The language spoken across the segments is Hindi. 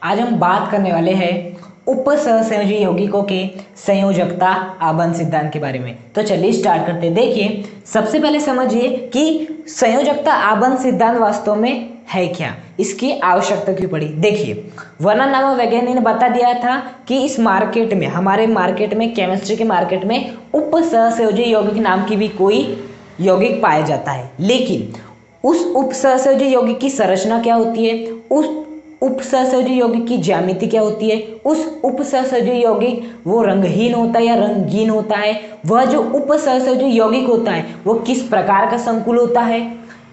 आज हम बात करने वाले हैं उपसहसंयोजी यौगिकों के संयोजकता आबंध सिद्धांत के बारे में। तो चलिए स्टार्ट करते हैं। देखिए, सबसे पहले समझिए कि संयोजकता आबंध सिद्धांत वास्तव में है क्या, इसकी आवश्यकता क्यों पड़ी। देखिए, वर्नन नामक वैज्ञानिक ने बता दिया था कि इस मार्केट में, हमारे मार्केट में, केमिस्ट्री के मार्केट में उपसहसंयोजी यौगिक नाम की भी कोई यौगिक पाया जाता है। लेकिन उस उपसहसंयोजी यौगिक की संरचना क्या होती है, उस उपसहसंयोजी यौगिक की ज्यामिति क्या होती है, उस उपसहसंयोजी यौगिक वो रंगहीन होता है या रंगीन होता है, वह जो उपसहसंयोजी यौगिक होता है वो किस प्रकार का संकुल होता है,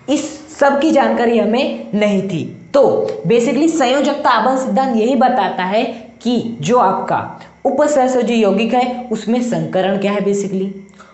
इस सब की जानकारी हमें नहीं थी। तो बेसिकली संयोजकता आबंध सिद्धांत यही बताता है कि जो आपका उपसहसंयोजी यौगिक है उसमें संकरण क्या है, बेसिकली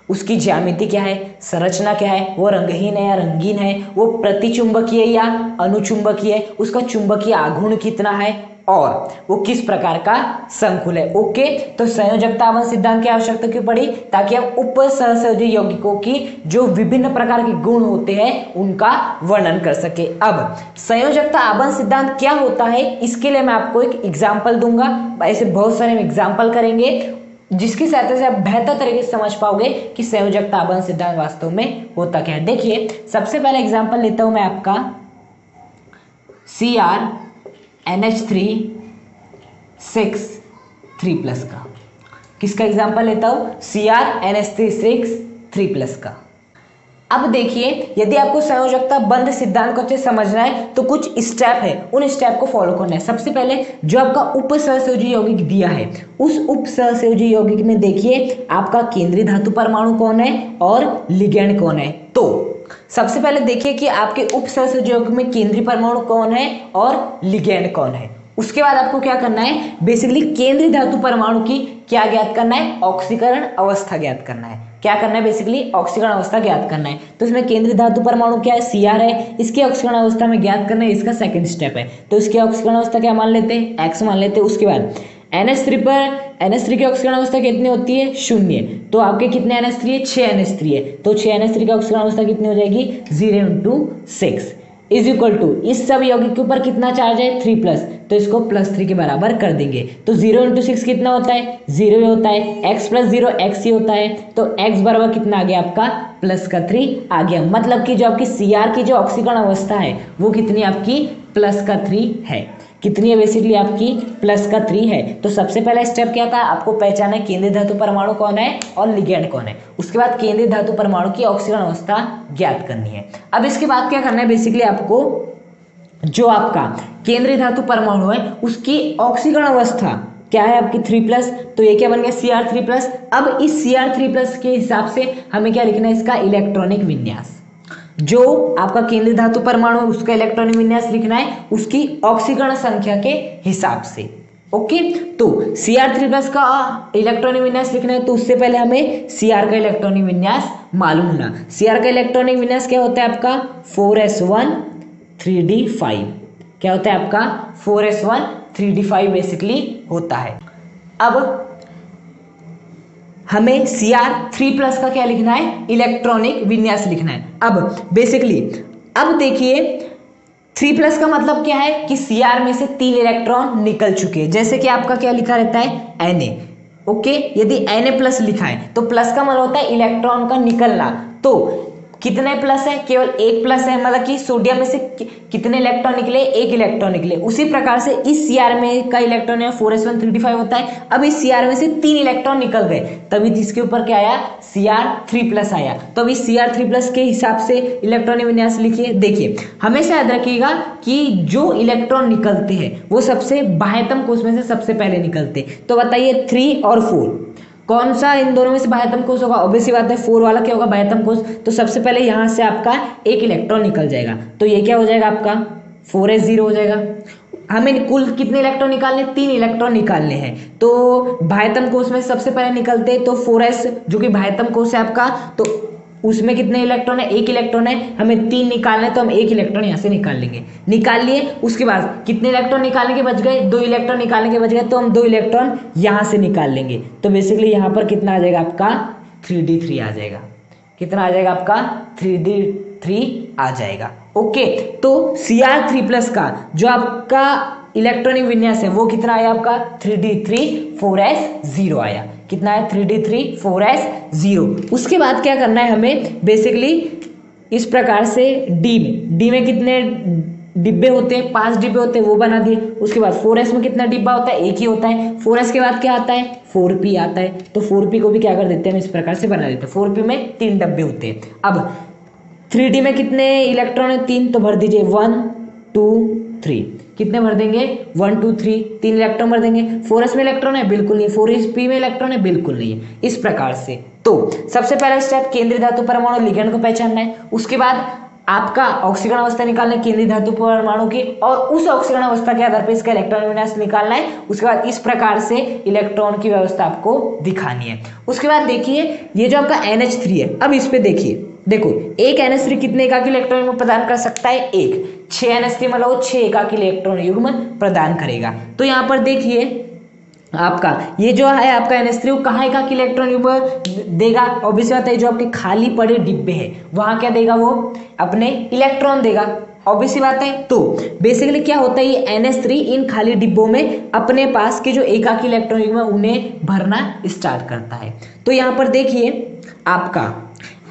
उसकी ज्यामिति क्या है, संरचना क्या है, वो रंगहीन है या रंगीन है, वो प्रतिचुंबकीय या अनुचुंबकीय है, उसका चुंबकीय आघूर्ण कितना है और वो किस प्रकार का संकुल है। ओके, तो संयोजकता आबंध सिद्धांत की आवश्यकता क्यों पड़ी, ताकि हम उपसहसंयोजी यौगिकों की जो विभिन्न प्रकार के गुण होते हैं उनका वर्णन कर सके। अब संयोजकता आबंध सिद्धांत क्या होता है, इसके लिए मैं आपको एक एग्जाम्पल दूंगा। ऐसे बहुत सारे एग्जाम्पल करेंगे जिसकी सहायता से आप बेहतर तरीके से समझ पाओगे कि संयोजकता आबंध सिद्धांत वास्तव में होता क्या है। देखिए, सबसे पहले एग्जांपल लेता हूं मैं आपका CrNH3 6 3+ का। किसका एग्जांपल लेता हूं, CrNH3 6 3+ का। अब देखिए, यदि आपको संयोजकता बंध सिद्धांत को अच्छे समझना है तो कुछ स्टेप है, उन स्टेप को फॉलो करना है। सबसे पहले जो आपका उपसहसंयोजी यौगिक दिया है, उस उपसहसंयोजी यौगिक में देखिए आपका केंद्रीय धातु परमाणु कौन है और लिगैंड कौन है। तो सबसे पहले देखिए कि आपके उपसहसंयोजी यौगिक में केंद्रीय परमाणु कौन है और लिगैंड कौन है। उसके बाद आपको क्या करना है, बेसिकली केंद्रीय धातु परमाणु की क्या ज्ञात करना है, ऑक्सीकरण अवस्था ज्ञात करना है। क्या करना है, बेसिकली ऑक्सीकरण अवस्था ज्ञात करना है। तो इसमें केंद्रीय धातु परमाणु क्या है, Cr है, इसकी ऑक्सीकरण अवस्था में ज्ञात करना है, इसका सेकंड स्टेप है। तो इसकी ऑक्सीकरण अवस्था क्या मान लेते हैं, X मान लेते हैं। उसके बाद NH3 पर NH3 की ऑक्सीकरण अवस्था कितनी होती है, 0। तो आपके कितने NH3 है, 6 NH3 है। तो 6 NH3 की ऑक्सीकरण अवस्था कितनी हो जाएगी, 0 × 6 इज इक्वल टू, इस सब यौगिक के ऊपर कितना चार्ज है, 3+, तो इसको +3 के बराबर कर देंगे। तो 0 × 6 कितना होता है, 0 ही होता है। x + 0 x ही होता है। तो x बराबर कितना आ गया आपका, +3 आ गया। मतलब कि जो आपकी Cr की जो ऑक्सीकरण अवस्था है वो कितनी आपकी, +3 है। कितनी है, बेसिकली आपकी +3 है। तो सबसे पहला स्टेप क्या था, आपको पहचाना है केंद्रीय धातु परमाणु कौन है और लिगैंड कौन है। उसके बाद केंद्रीय धातु परमाणु की ऑक्सीकरण अवस्था ज्ञात करनी है। अब इसके बाद क्या करना है, बेसिकली आपको जो आपका केंद्रीय धातु परमाणु है उसकी ऑक्सीकरण अवस्था क्या है आपकी 3+, तो ये क्या बन गया, Cr3+। अब इस Cr3+ के हिसाब से हमें क्या लिखना है, इसका इलेक्ट्रॉनिक विन्यास। जो आपका केंद्रीय धातु परमाणु है उसका इलेक्ट्रॉनिक विन्यास लिखना है उसकी ऑक्सीकरण संख्या के हिसाब से। ओके, तो Cr3+ का इलेक्ट्रॉनिक विन्यास लिखना है तो उससे पहले हमें Cr का इलेक्ट्रॉनिक विन्यास मालूम होना। Cr का इलेक्ट्रॉनिक विन्यास क्या होता है आपका, 4s1 3d5। क्या होता है आपका, 4s1 3d5 बेसिकली होता है। अब हमें Cr3+ का क्या लिखना है, इलेक्ट्रॉनिक विन्यास लिखना है। अब बेसिकली अब देखिए 3+ का मतलब क्या है कि Cr में से 3 इलेक्ट्रॉन निकल चुके हैं। जैसे कि आपका क्या लिखा रहता है, Na। ओके, यदि Na+ लिखा है तो प्लस का मतलब होता है इलेक्ट्रॉन का निकलना। तो कितने प्लस है, केवल एक प्लस है, मतलब कि सोडियम में से कितने इलेक्ट्रॉन निकले, एक इलेक्ट्रॉन निकले। उसी प्रकार से इस Cr में का इलेक्ट्रॉन है 4s1 3d5 होता है। अब इस Cr में से 3 इलेक्ट्रॉन निकल गए, तभी इसके ऊपर क्या आया, Cr3+ आया। तो अभी Cr3+ के हिसाब से इलेक्ट्रॉनिक विन्यास लिखिए। देखिए, हमेशा याद रखिएगा कि जो इलेक्ट्रॉन निकलते हैं वो सबसे बाह्यतम कोश में से सबसे पहले निकलते हैं। तो बताइए 3 और 4 कौन सा इन दोनों में से बाह्यतम कोश होगा, ऑब्वियस सी बात है 4 वाला क्या होगा, बाह्यतम कोश। तो सबसे पहले यहां से आपका एक इलेक्ट्रॉन निकल जाएगा, तो ये क्या हो जाएगा आपका 4s0 हो जाएगा। हमें कुल कितने इलेक्ट्रॉन निकालने, 3 इलेक्ट्रॉन निकालने हैं। तो बाह्यतम कोश में सबसे पहले निकलते तो 4s जो कि बाह्यतम कोश है आपका, तो उसमें कितने इलेक्ट्रॉन है, एक इलेक्ट्रॉन है। हमें 3 निकालना है तो हम एक इलेक्ट्रॉन यहाँ से निकाल लेंगे, निकाल लिए। उसके बाद कितने इलेक्ट्रॉन निकालने के बच गए, 2 इलेक्ट्रॉन निकालने के बच गए, तो हम 2 इलेक्ट्रॉन यहाँ से निकाल लेंगे। तो बेसिकली यहाँ पर कितना आ जाएगा आपका 3d3 आ जाएगा। कितना आ जाएगा आपका 3d3 आ जाएगा। ओके, तो Cr3+ का जो आपका इलेक्ट्रॉनिक विन्यास है वो कितना आया आपका 3d3 4s0 आया। कितना है 3d3 4s0। उसके बाद क्या करना है हमें बेसिकली इस प्रकार से डी में कितने डिब्बे होते हैं 5 डिब्बे होते हैं वो बना दिए। उसके बाद 4s में कितना डिब्बा होता है एक ही होता है। 4s के बाद क्या आता है 4p आता है। तो 4p को भी क्या कर देते हैं हम इस प्रकार से बना देते हैं। 4p में 3 डब्बे होते हैं। अब 3d में कितने इलेक्ट्रॉन है 3 तो भर दीजिए 1 2 3। कितने भर देंगे 1 2 3 3 इलेक्ट्रॉन भर देंगे। 4s में इलेक्ट्रॉन है बिल्कुल नहीं। 4p में इलेक्ट्रॉन है बिल्कुल नहीं है। इस प्रकार से तो सबसे पहला स्टेप केंद्रीय धातु परमाणु लिगैंड को पहचानना है। उसके बाद आपका ऑक्सीकरण अवस्था निकालना है केंद्रीय धातु परमाणु की और उस ऑक्सीकरण अवस्था के आधार पर इसका इलेक्ट्रॉन विन्यास निकालना है। उसके बाद इस प्रकार से इलेक्ट्रॉन की व्यवस्था आपको दिखानी है। उसके बाद देखिए ये जो आपका NH3 है अब इस पे देखिए देखो एक NH3 कितने एकाकी इलेक्ट्रॉन युग्म प्रदान कर सकता है एक 6 NH3 मतलब वो 6 एकाकी इलेक्ट्रॉन युग्म प्रदान करेगा। तो यहाँ पर देखिए आपका ये जो है आपका NH3 वो कहाँ एकाकी इलेक्ट्रॉन युग्म देगा। ऑब्वियस बात है जो आपके खाली पड़े डिब्बे हैं वहां क्या देगा वो अपने इलेक्ट्रॉन देगा। ऑब्वियस बात है। तो बेसिकली क्या होता है ये NH3 इन खाली डिब्बों में अपने पास के जो एकाकी इलेक्ट्रॉन युग्म है उन्हें भरना स्टार्ट करता है। तो यहाँ पर देखिए आपका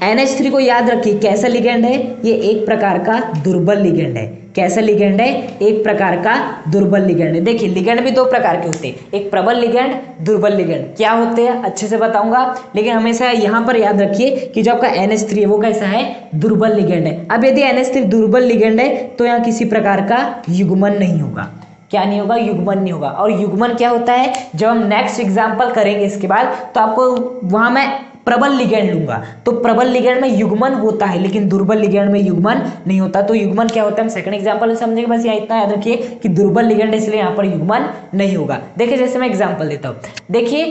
NH3 को याद रखिए कैसा लिगेंड है ये एक प्रकार का दुर्बल लिगेंड है। कैसा लिगेंड है एक प्रकार का दुर्बल लिगेंड है। देखिए लिगेंड भी दो प्रकार के होते हैं एक प्रबल लिगेंड दुर्बल लिगेंड। क्या होते हैं अच्छे से बताऊंगा लेकिन हमेशा यहाँ पर याद रखिए कि जो आपका NH3 है वो कैसा है दुर्बल लिगेंड है। अब यदि NH3 दुर्बल लिगेंड है तो यहाँ किसी प्रकार का युग्मन नहीं होगा। क्या नहीं होगा युग्मन नहीं होगा। और युग्मन क्या होता है जब हम नेक्स्ट एग्जाम्पल करेंगे इसके बाद तो आपको वहां मैं प्रबल लिगेंड लूंगा। तो प्रबल लिगेंड में युग्मन होता है लेकिन दुर्बल लिगेंड में युग्मन नहीं होता। तो युग्मन क्या होता है हम सेकंड एग्जांपल में समझेंगे। बस यहाँ इतना याद रखिए कि दुर्बल लिगेंड इसलिए यहाँ पर युग्मन नहीं होगा। देखिए जैसे मैं एग्जांपल देता हूँ। देखिए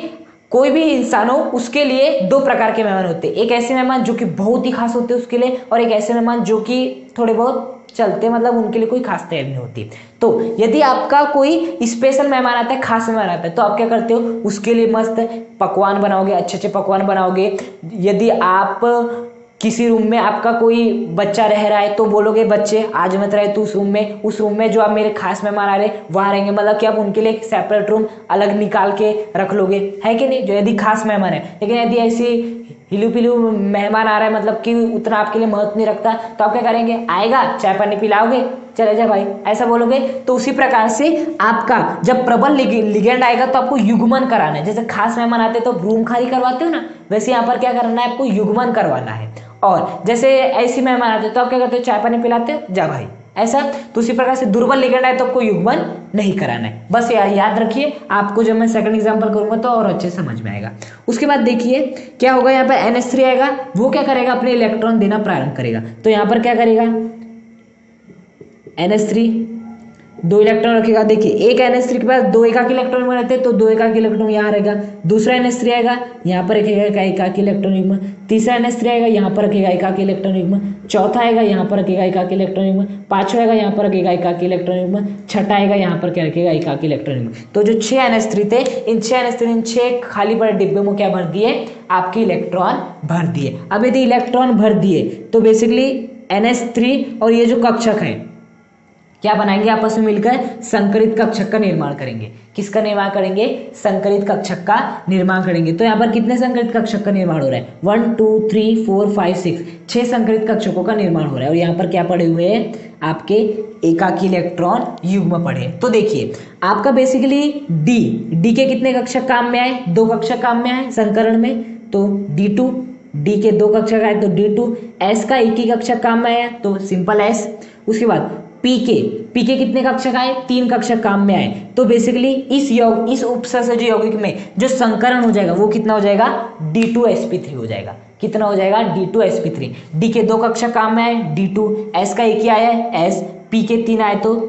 कोई भी इंसान हो उसके लिए दो प्रकार के मेहमान होते हैं। एक ऐसे मेहमान जो कि बहुत ही खास होते हैं उसके लिए और एक ऐसे मेहमान जो कि थोड़े बहुत चलते मतलब उनके लिए कोई खास तैयारी नहीं होती। तो यदि आपका कोई स्पेशल मेहमान आता है खास मेहमान आता है तो आप क्या करते हो उसके लिए मस्त पकवान बनाओगे अच्छे अच्छे पकवान बनाओगे। यदि आप किसी रूम में आपका कोई बच्चा रह रहा है तो बोलोगे बच्चे आज मत रहे तो उस रूम में जो आप मेरे खास मेहमान आ रहे वहां रहेंगे। मतलब कि आप उनके लिए एक सेपरेट रूम अलग निकाल के रख लोगे है कि नहीं जो यदि खास मेहमान है। लेकिन यदि ऐसी हिलू पिलू मेहमान आ रहा है मतलब कि उतना आपके लिए महत्व नहीं रखता तो आप क्या करेंगे आएगा चाय पानी पिलाओगे चले जा भाई ऐसा बोलोगे। तो उसी प्रकार से आपका जब प्रबल लिगेंड आएगा तो आपको युग्मन कराना है। जैसे खास मेहमान आते तो रूम खाली करवाते हो ना वैसे यहाँ पर क्या करना है आपको युग्मन करवाना है। और जैसे ऐसी मेहमान आते तो आप क्या करते हो चाय पानी पिलाते हो जा भाई ऐसा। तो उसी प्रकार से दुर्बल लिगेंड आए तो आपको युग्मन नहीं कराना है। बस याद रखिए आपको जब मैं सेकंड एग्जांपल करूंगा तो और अच्छे समझ में आएगा। उसके बाद देखिए क्या होगा यहाँ पर NH3 आएगा वो क्या करेगा अपने इलेक्ट्रॉन देना प्रारंभ करेगा। तो यहाँ पर क्या करेगा NH3 दो इलेक्ट्रॉन रखेगा। देखिए एक NH3 के पास दो एकाकी इलेक्ट्रॉन रहते हैं तो दो एकाकी इलेक्ट्रॉन यहाँ रहेगा। दूसरा NH3 आएगा यहाँ पर रखेगा एकाकी इलेक्ट्रॉन युग्म। तीसरा NH3 आएगा यहाँ पर रखेगा एकाकी इलेक्ट्रॉन युग्म। चौथा आएगा यहाँ पर रखेगा एकाकी इलेक्ट्रॉन युग्म। पांचवा आएगा यहाँ पर रखेगा एकाकी इलेक्ट्रॉन युग्म। छठा आएगा यहाँ पर क्या रखेगा एकाकी इलेक्ट्रॉन युग्म। तो जो 6 NH3 थे इन 6 NH3 इन 6 खाली पड़े डिब्बे में क्या भर दिए आपके इलेक्ट्रॉन भर दिए। अब यदि इलेक्ट्रॉन भर दिए तो बेसिकली NH3 और ये जो कक्षक है क्या बनाएंगे आपस में मिलकर संकरित कक्षक का निर्माण करेंगे। किसका निर्माण करेंगे संकरित कक्षक का निर्माण करेंगे। तो यहाँ पर कितने संकरित कक्षक का निर्माण हो रहा है 1 2 3 4 5 6 6 संकरित कक्षकों का निर्माण हो रहा है। और यहाँ पर क्या पड़े हुए हैं आपके एकाकी इलेक्ट्रॉन युग्म पड़े। तो देखिए आपका बेसिकली डी के कितने कक्षक काम में आए 2 कक्षक काम में आए संकरण में तो D2 डी के 2 कक्षक आए तो D2 S का एक ही कक्षक काम में आया तो सिंपल S। उसके बाद पी के कितने कक्षक आए 3 कक्षक काम में आए तो बेसिकली इस उपसर्जक यौगिक में जो संकरण हो जाएगा वो कितना हो जाएगा D2sp3 हो जाएगा। कितना हो जाएगा D2sp3। डी के 2 कक्षक काम में आए D2 S का एक ही आया है S पी के 3 आए तो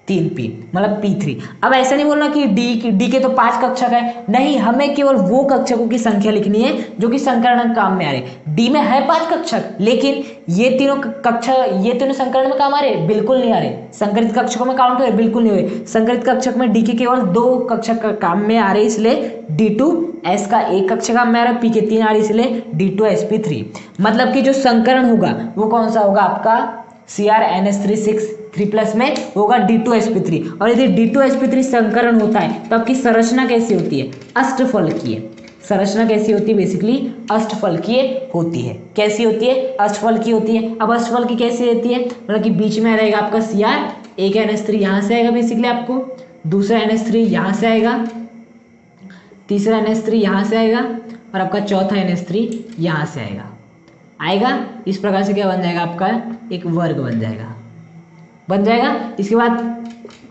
3p मतलब p3। अब ऐसा नहीं बोलना कि डी के तो 5 कक्षक है नहीं हमें केवल वो कक्षकों की संख्या लिखनी है जो कि संकरण काम में आ रहे। डी में है 5 कक्षक लेकिन ये तीनों संकरण में काम आ रहे बिल्कुल नहीं आ रहे। संकरित कक्षकों में काउंट हो रहे बिल्कुल नहीं हो रहे। संकरित कक्षक में डी के केवल 2 कक्षक काम में आ रहे इसलिए D2S का एक कक्षक काम में आ रहा है पी के 3 आ रही इसलिए D2sp3। मतलब कि जो संकरण होगा वो कौन सा होगा आपका CrNH3 6 3+ में होगा D2sp3। और यदि D2sp3 संकरण होता है तो आपकी संरचना कैसी होती है? अष्टफलकीय। संरचना कैसी होती है? बेसिकली अष्टफलकीय होती है। कैसी होती है? अष्टफलकीय होती है। अब अष्टफलकीय कैसी रहती है? मतलब कि बीच में रहेगा आपका Cr, एक NH3 यहाँ से आएगा बेसिकली आपको, दूसरा NH3 यहाँ से आएगा, तीसरा NH3 यहाँ से आएगा और आपका चौथा NH3 यहाँ से आएगा। इस प्रकार से क्या बन जाएगा? आपका एक वर्ग बन जाएगा। इसके बाद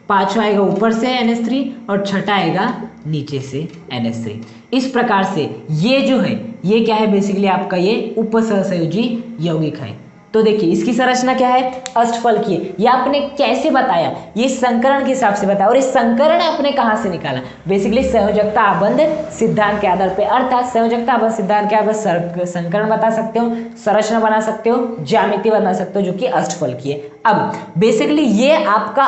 पांचवा आएगा ऊपर से NH3 और छठा आएगा नीचे से NH3। इस प्रकार से ये जो है ये क्या है? बेसिकली आपका ये उपसहसंयोजी यौगिक है। तो देखिए इसकी संरचना क्या है? अष्टफलकीय। ये आपने कैसे बताया? ये संकरण के हिसाब से बताया। और इस संकरण आपने कहाँ से निकाला? बेसिकली संयोजकता आबंध सिद्धांत के आधार पे। अर्थात संयोजकता आबंध सिद्धांत के आधार पर संकरण बता सकते हो, संरचना बना सकते हो, ज्यामिति बना सकते हो जो कि अष्टफलकीय। अब बेसिकली ये आपका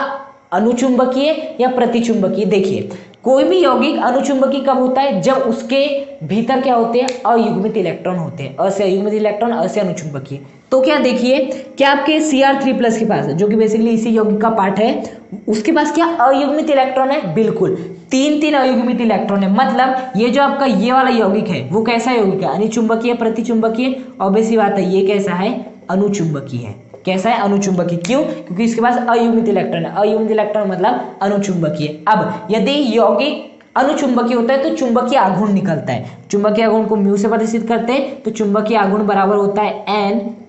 अनुचुंबकीय या प्रतिचुंबकीय। देखिए कोई भी यौगिक अनुचुंबकीय कब होता है? जब उसके भीतर क्या होते हैं? अयुग्मित इलेक्ट्रॉन होते हैं। अ से अयुग्मित इलेक्ट्रॉन, अ से अनुचुंबकीय। तो क्या देखिए क्या आपके Cr3+ के पास जो कि बेसिकली इसी यौगिक का पार्ट है, उसके पास क्या अयुग्मित इलेक्ट्रॉन है? बिल्कुल 3 अयुग्मित इलेक्ट्रॉन है। मतलब ये जो आपका ये वाला यौगिक है वो कैसा यौगिक है? अनुचुंबकीय, प्रतिचुंबकीय। ऑब्वियस बात है ये कैसा है? अनुचुंबकीय है। कैसा है? अनुचुंबकीय। क्यों? क्योंकि इसके पास अयुग्मित इलेक्ट्रॉन है। अयुग्मित इलेक्ट्रॉन मतलब अनुचुंबकीय। अब यदि यौगिक अनुचुंबकीय होता है तो चुंबकीय आघूर्ण निकलता है। चुंबकीय आघूर्ण को म्यू से प्रदर्शित करते हैं तो चुंबकीय आघूर्ण बराबर होता है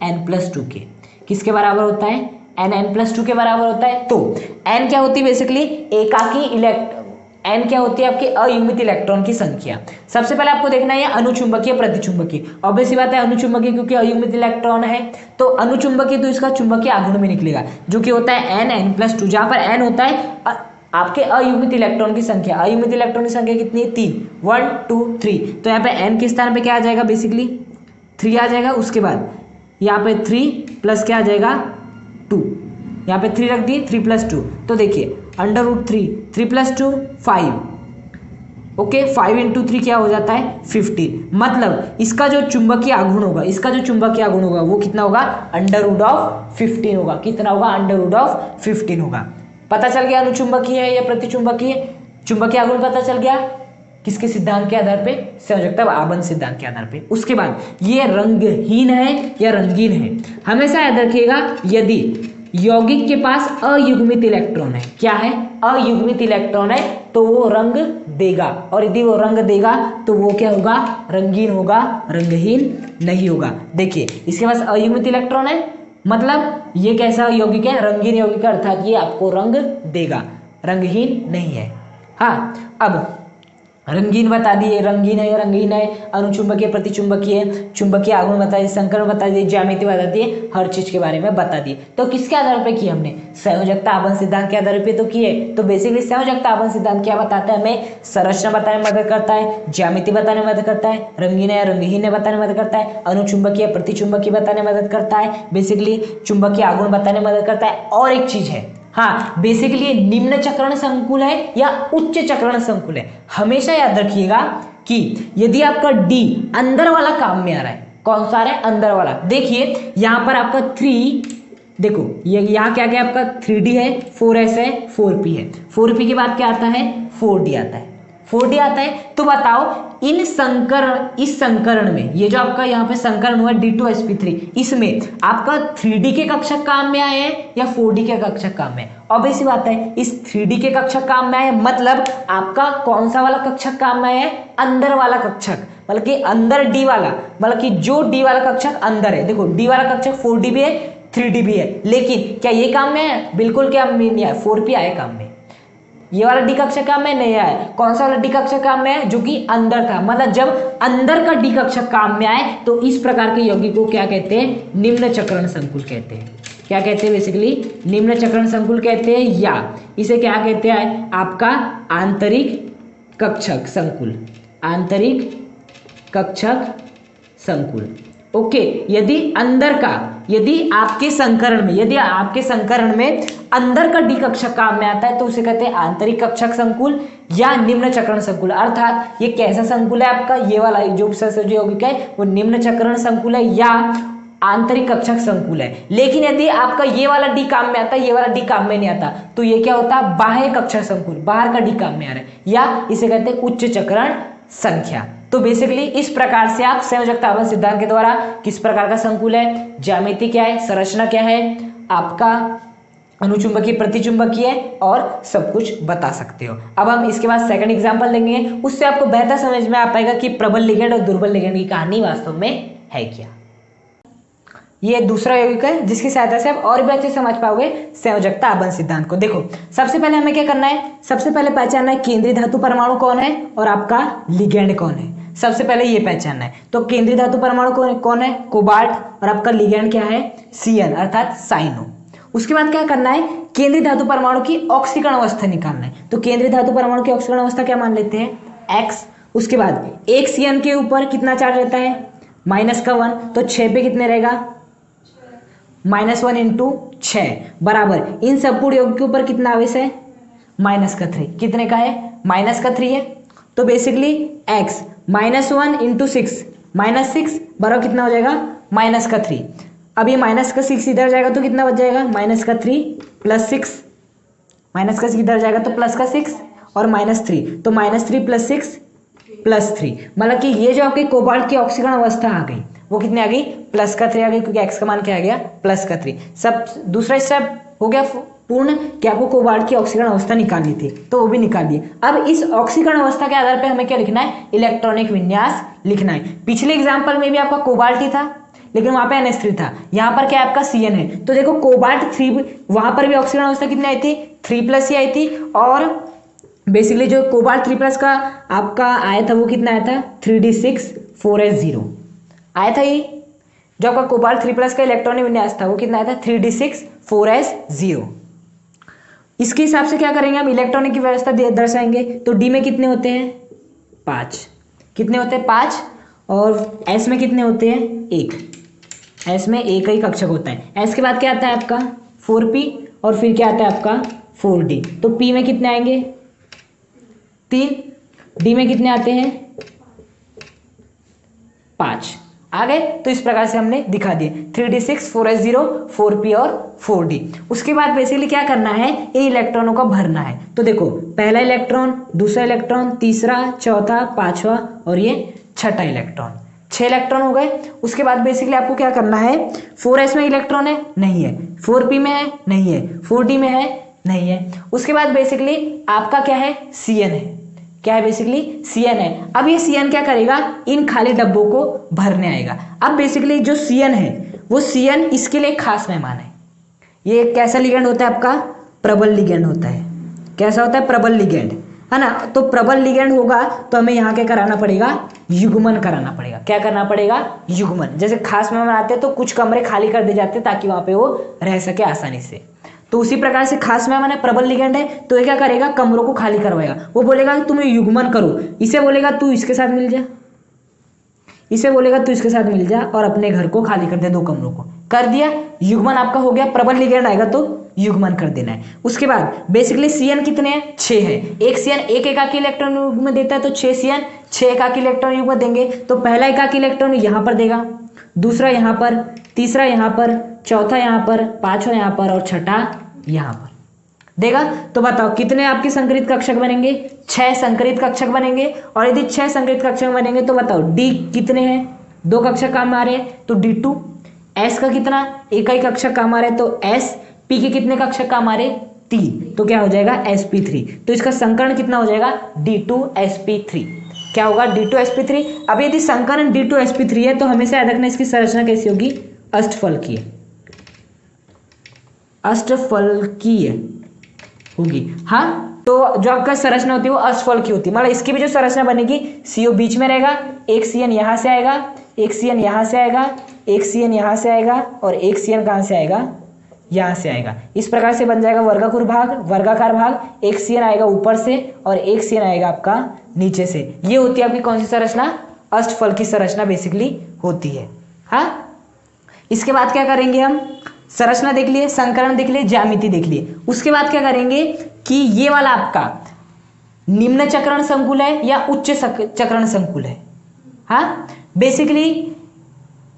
n+2 के। किसके बराबर होता है? n+2 के बराबर होता है। तो n क्या होती है? बेसिकली एकाकी इलेक्ट्रॉन। n क्या होती है? आपके अयुग्मित इलेक्ट्रॉन की संख्या। सबसे पहले आपको देखना है अनुचुंबकीय, प्रतिचुंबकीय। ऑब्वियस बात है अनुचुंबकीय क्योंकि अयुग्मित इलेक्ट्रॉन है, तो अनुचुंबकीय तो इसका चुंबकीय आघूर्ण में निकलेगा जो कि होता है n+2, जहां पर n होता है आपके अयुग्मित इलेक्ट्रॉन की संख्या। अयुग्मित इलेक्ट्रॉन की संख्या कितनी है? 3, 1 2 3। तो यहाँ पे n के स्थान पे क्या आ जाएगा? बेसिकली 3 आ जाएगा। उसके बाद यहाँ पे 3 प्लस क्या आ जाएगा? 2। यहाँ पे 3 रख दिए, 3+2। तो देखिए √3, 3+2 5। ओके 5 × 3 क्या हो जाता है? 15। मतलब इसका जो चुंबकीय आघूर्ण होगा, वो कितना होगा? √15 होगा। कितना होगा? √15 होगा। पता चल गया अनुचुंबकीय है या प्रतिचुंबकीय? चुंबकीय आघूर्ण पता चल गया किसके सिद्धांत के आधार पे? संयोजकता आबंध सिद्धांत के आधार पे। उसके बाद ये रंगहीन है या रंगीन है? हमेशा याद रखिएगा यदि यौगिक के पास अयुग्मित इलेक्ट्रॉन है, क्या है? अयुग्मित इलेक्ट्रॉन है तो वो रंग देगा। और यदि वो रंग देगा तो वो क्या होगा? रंगीन होगा, रंगहीन नहीं होगा। देखिए इसके पास अयुग्मित इलेक्ट्रॉन है मतलब ये कैसा यौगिक है? रंगीन यौगिक। अर्थात ये आपको रंग देगा, रंगहीन नहीं है। हाँ अब रंगीन बता दिए, रंगीन है या रंगहीन है, अनुचुंबकीय, प्रतिचुंबकीय, चुंबकीय आघूर्ण बता दिए, संकरण बता दिए, ज्यामिति बता दिए, हर चीज के बारे में बता दिए। तो किसके आधार पे किए हमने? संयोजकता आबंध सिद्धांत के आधार पे तो किए। तो बेसिकली संयोजकता आबंध सिद्धांत क्या बताता है? हमें संरचना बताने में मदद करता है, ज्यामिति बताने में मदद करता है, रंगीन है रंगहीन है बताने में मदद करता है, अनुचुंबकीय प्रतिचुंबकीय बताने में मदद करता है, बेसिकली चुंबकीय आघूर्ण बताने में मदद करता है। और एक चीज है, हाँ बेसिकली निम्न चक्रण संकुल है या उच्च चक्रण संकुल है। हमेशा याद रखिएगा कि यदि आपका D अंदर वाला काम में आ रहा है, कौन सा आ रहा है? अंदर वाला। देखिए यहाँ पर आपका 3, देखो ये यहाँ क्या क्या आपका 3D है, 4s है, 4p है। 4p के बाद क्या आता है? 4d आता है। 4d आता है तो बताओ इस संकरण में ये जो आपका यहाँ पे संकरण हुआ D2sp3, इसमें आपका 3D के कक्षक काम में आए हैं या 4D के कक्षक काम में? ऑब्वियस बात है इस 3D के कक्षक काम में आए, मतलब आपका कौन सा वाला कक्षक काम में आया है? अंदर वाला कक्षक, मतलब कि अंदर D वाला, मतलब कि जो D वाला कक्षक अंदर है। देखो D वाला कक्षक 4D भी है, 3D भी है, लेकिन क्या ये काम में है? बिल्कुल क्या में नहीं आया, 4p आए काम में। ये वाला डी कक्षक काम में नहीं आया। कौन सा वाला डी कक्षक काम में है? जो कि अंदर था। मतलब जब अंदर का डी कक्षक काम में आए तो इस प्रकार के यौगिक को क्या कहते हैं? निम्न चक्रण संकुल कहते हैं। क्या कहते हैं? बेसिकली निम्न चक्रण संकुल कहते हैं, या इसे क्या कहते हैं? आपका आंतरिक कक्षक संकुल। आंतरिक कक्षक संकुल। ओके यदि आपके संकरण में अंदर का डी कक्षक काम में आता है तो उसे कहते हैं आंतरिक कक्षक संकुल या निम्न चक्रण संकुल। अर्थात ये कैसा संकुल है आपका? ये वाला जो उपसहसंयोजी यौगिक है वो निम्न चक्रण संकुल है, या आंतरिक कक्षक संकुल है। लेकिन यदि आपका ये वाला डी काम में आता है, ये वाला डी काम में नहीं आता, तो ये क्या होता है, बाह्य कक्षक संकुल, बाहर का डी काम में आ रहा है, या इसे कहते हैं उच्च चक्रण संख्या। तो बेसिकली इस प्रकार से आप संयोजकता आबंध सिद्धांत के द्वारा किस प्रकार का संकुल है, ज्यामिति क्या है, संरचना क्या है, आपका अनुचुंबकीय प्रतिचुंबकीय और सब कुछ बता सकते हो। अब हम इसके बाद सेकंड एग्जांपल लेंगे, उससे आपको बेहतर समझ में आ पाएगा कि प्रबल लिगेंड और दुर्बल लिगेंड की कहानी वास्तव में है क्या। ये दूसरा यौगिक है जिसकी सहायता से आप और भी अच्छे समझ पाओगे संयोजकता आबंध सिद्धांत को। देखो सबसे पहले हमें क्या करना है, सबसे पहले पहचानना है केंद्रीय धातु परमाणु कौन है और आपका लिगेंड कौन है। सबसे पहले ये पहचानना है। तो केंद्रीय धातु परमाणु कौन है, कोबाल्ट, और आपका लिगेंड क्या है, CN अर्थात साइनो। उसके बाद क्या करना है, केंद्रीय धातु परमाणु की ऑक्सीकरण अवस्था निकालना है। तो केंद्रीय धातु परमाणु की ऑक्सीकरण अवस्था क्या मान लेते हैं, X। उसके बाद एक CN के ऊपर कितना चार्ज रहता है, -1, तो 6 पे कितने रहेगा, -1 × 6 बराबर इन संपूर्ण योग के ऊपर कितना आवेश है, -3। कितने का है, -3 है। तो बेसिकली x -1 × 6 -6 बराबर कितना हो जाएगा, -3। अब ये -6 इधर जाएगा तो कितना बच जाएगा, -3 + 6, -6 इधर जाएगा तो +6 और -3, तो -3 + 6 + 3, मतलब कि ये जो आपके कोबाल्ट की ऑक्सीकरण अवस्था आ गई वो कितने आ गई, +3 आ गई, क्योंकि x का मान क्या आ गया, +3। सब दूसरा स्टेप हो गया पूर्ण कि आपको कोबाल्ट की ऑक्सीकरण अवस्था निकालनी थी, तो वो भी निकाल दिए। अब इस ऑक्सीकरण अवस्था के आधार पर हमें क्या लिखना है, इलेक्ट्रॉनिक विन्यास लिखना है। पिछले एग्जाम्पल में भी आपका कोबाल्ट ही था, लेकिन वहां पे NH3 था, यहाँ पर क्या आपका CN है। तो देखो कोबाल्ट 3, वहां पर भी ऑक्सीकरण अवस्था कितनी आई थी, 3+ ही आई थी, और बेसिकली जो कोबाल्ट 3+ का आपका आया था वो कितना आया था, 3d6 4s0 आया था। ये जो आपका कोबाल्ट 3+ का इलेक्ट्रॉनिक विन्यास था वो कितना आया था, 3d6 4s0। इसके हिसाब से क्या करेंगे हम, इलेक्ट्रॉनिक की व्यवस्था दर्शाएंगे। तो डी में कितने होते हैं, 5, कितने होते हैं 5, और एस में कितने होते हैं, 1, एस में एक ही कक्षक होता है। एस के बाद क्या आता है आपका 4p, और फिर क्या आता है आपका 4d। तो p में कितने आएंगे, 3, डी में कितने आते हैं, 5 आ गए। तो इस प्रकार से हमने दिखा दिए 3d6 4s0 4p और 4d। उसके बाद बेसिकली क्या करना है, इन इलेक्ट्रॉनों को भरना है। तो देखो पहला इलेक्ट्रॉन, दूसरा इलेक्ट्रॉन, तीसरा, चौथा, पांचवा और ये छठा इलेक्ट्रॉन, 6 इलेक्ट्रॉन हो गए। उसके बाद बेसिकली आपको क्या करना है, 4s में इलेक्ट्रॉन है, नहीं है, 4p में है, नहीं है, 4d में है, नहीं है। उसके बाद बेसिकली आपका क्या है, CN है, क्या है बेसिकली CN है। अब ये CN क्या करेगा, इन खाली डब्बों को भरने आएगा। अब बेसिकली जो CN है वो CN इसके लिए खास मेहमान है। ये कैसा लिगेंड होता है आपका, प्रबल लिगेंड होता है। कैसा होता है, प्रबल लिगेंड, है ना। तो प्रबल लिगेंड होगा तो हमें यहाँ क्या कराना पड़ेगा, युग्मन कराना पड़ेगा। क्या करना पड़ेगा, युग्मन। जैसे खास मेहमान आते हैं तो कुछ कमरे खाली कर दिए जाते हैं ताकि वहां पे वो रह सके आसानी से। तो उसी प्रकार से खास मेहमान है, प्रबल लिगेंड है, तो ये क्या करेगा, कमरों को खाली करवाएगा। वो बोलेगा तुम युग्मन करो, इसे बोलेगा तू इसके साथ मिल जा, इसे बोलेगा तू इसके साथ मिल जा, और अपने घर को खाली कर दे, 2 कमरों को कर दिया, युग्मन आपका हो गया। प्रबल लिगेंड आएगा तो युग्मन कर देना है। उसके बाद बेसिकली CN कितने हैं, 6 है। एक CN एक एकाकी इलेक्ट्रॉन युग्म देता है, तो 6 CN 6 एकाकी इलेक्ट्रॉन युग्म देंगे। तो पहला एकाकी इलेक्ट्रॉन यहाँ पर देगा, दूसरा यहाँ पर, तीसरा यहाँ पर, चौथा यहाँ पर, पांचवा यहाँ पर और छठा यहाँ पर देगा। तो बताओ कितने आपके संकरित कक्षक बनेंगे, 6 संकरित कक्षक बनेंगे। और यदि 6 संकरित कक्षक बनेंगे तो बताओ D कितने हैं, 2 कक्षक काम आ रहे हैं तो D2। S का कितना, एक ही कक्षक काम आ रहे हैं तो S। P के कितने कक्षक काम आ रहे, 3, तो क्या हो जाएगा sp3। तो इसका संकरण कितना हो जाएगा, D2sp3। क्या होगा, D2sp3। अब यदि संकरण D2sp3 है तो हमेशा याद रखना इसकी संरचना कैसी होगी, अष्टफलकीय, अष्टफलकीय होगी। हाँ, तो जो आपका संरचना होती है वो अष्टफलकीय होती है। मतलब इसकी भी जो संरचना बनेगी, CO बीच में रहेगा, एक CN यहाँ से आएगा, एक CN यहाँ से आएगा, एक CN यहाँ से आएगा और एक CN कहाँ से आएगा, यहाँ से आएगा। इस प्रकार से बन जाएगा वर्गाकार भाग, वर्गाकार भाग। एक CN आएगा ऊपर से और एक CN आएगा आपका नीचे से। ये होती है आपकी कौन सी संरचना, अष्टफलकीय संरचना बेसिकली होती है। हाँ, इसके बाद क्या करेंगे हम, संरचना देख लिए, संकरण देख लिए, ज्यामिति देख लिए। उसके बाद क्या करेंगे कि ये वाला आपका निम्न चक्रण संकुल है या उच्च चक्रण संकुल है। हाँ, बेसिकली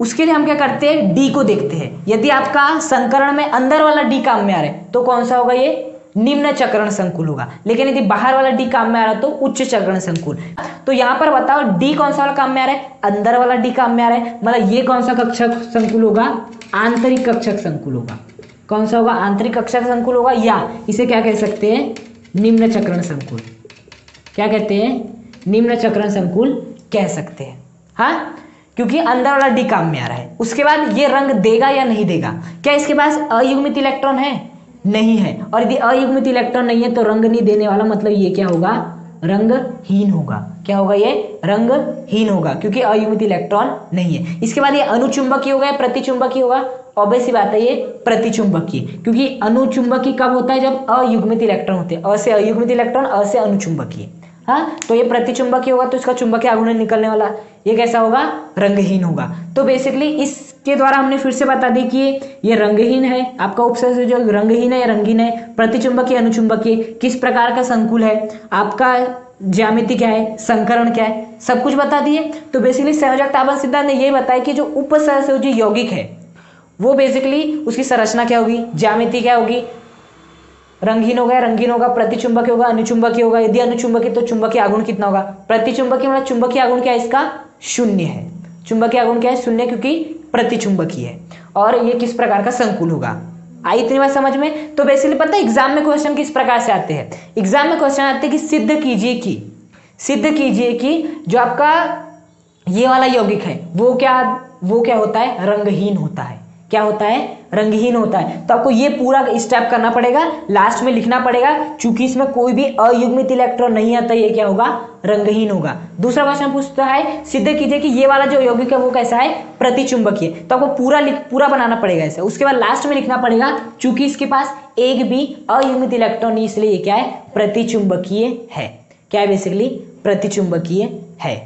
उसके लिए हम क्या करते हैं, डी को देखते हैं। यदि आपका संकरण में अंदर वाला डी काम में आ रहा है तो कौन सा होगा, ये निम्न चक्रण संकुल होगा। लेकिन यदि बाहर वाला डी काम में आ रहा है तो उच्च चक्रण संकुल। तो यहां पर बताओ डी कौन सा वाला काम में आ रहा है, अंदर वाला डी काम में आ रहा है, मतलब ये कौन सा कक्षक संकुल होगा, आंतरिक कक्षक संकुल होगा। कौन सा होगा, आंतरिक कक्षक संकुल होगा, या इसे क्या कह सकते हैं, निम्न चक्रण संकुल। क्या कहते हैं, निम्न चक्रण संकुल कह सकते हैं। हाँ, क्योंकि अंदर वाला डी काम में आ रहा है। उसके बाद ये रंग देगा या नहीं देगा, क्या इसके पास अयुग्मित इलेक्ट्रॉन है, नहीं है। और यदि अयुग्मित इलेक्ट्रॉन नहीं है तो रंग नहीं देने वाला, मतलब ये क्या होगा, रंगहीन होगा। क्या होगा, ये रंगहीन होगा क्योंकि अयुग्मित इलेक्ट्रॉन नहीं है। इसके बाद ये अनुचुंबकीय होगा या प्रतिचुंबकीय होगा, ऑब्वियस सी बात है ये प्रतिचुंबकीय, क्योंकि अनुचुंबकीय कब होता है, जब अयुग्मित इलेक्ट्रॉन होते हैं। अ से अयुग्मित इलेक्ट्रॉन, अ से अनुचुंबकीय। हाँ, तो ये प्रतिचुंबकीय होगा तो इसका चुंबकीय आघूर्ण निकलने वाला, ये कैसा होगा, रंगहीन होगा। तो बेसिकली इसके द्वारा हमने फिर से बता दी कि ये रंगहीन है, आपका उपसर्ग जो रंगहीन है या रंगीन है, प्रतिचुंबकीय अनुचुंबकीय, किस प्रकार का संकुल है, आपका ज्यामिति क्या है, संकरण क्या है, सब कुछ बता दिए। तो बेसिकली संयोजकता आबंध सिद्धांत ने ये बताया कि जो उपसहसंयोजी यौगिक है वो बेसिकली उसकी संरचना क्या होगी, ज्यामिति क्या होगी, रंगीन होगा, रंगीन होगा, प्रतिचुंबकीय होगा, अनुचुंबकीय होगा। यदि अनुचुंबकीय तो चुंबकीय आघूर्ण कितना होगा, प्रतिचुंबकीय मतलब चुंबकीय आघूर्ण क्या है, इसका शून्य है। चुंबकीय आघूर्ण क्या है, शून्य, क्योंकि प्रतिचुंबकीय है। और ये किस प्रकार का संकुल होगा, आई इतनी बात समझ में। तो बेसिकली पता है एग्जाम में क्वेश्चन किस प्रकार से आते हैं, एग्जाम में क्वेश्चन आते हैं कि सिद्ध कीजिए कि जो आपका ये वाला यौगिक है वो क्या होता है, रंगहीन होता है। क्या होता है, रंगहीन होता है। तो आपको ये पूरा स्टेप करना पड़ेगा, लास्ट में लिखना पड़ेगा, चूंकि इसमें कोई भी अयुग्मित इलेक्ट्रॉन नहीं आता, ये क्या होगा, रंगहीन होगा। दूसरा क्वेश्चन पूछता है, सिद्ध कीजिए कि ये वाला जो यौगिक है वो कैसा है, प्रतिचुंबकीय। तो आपको पूरा बनाना पड़ेगा ऐसा। उसके बाद लास्ट में लिखना पड़ेगा, चूंकि इसके पास एक भी अयुग्मित इलेक्ट्रॉन नहीं, इसलिए ये क्या है, प्रतिचुंबकीय है। क्या है, बेसिकली प्रतिचुंबकीय है।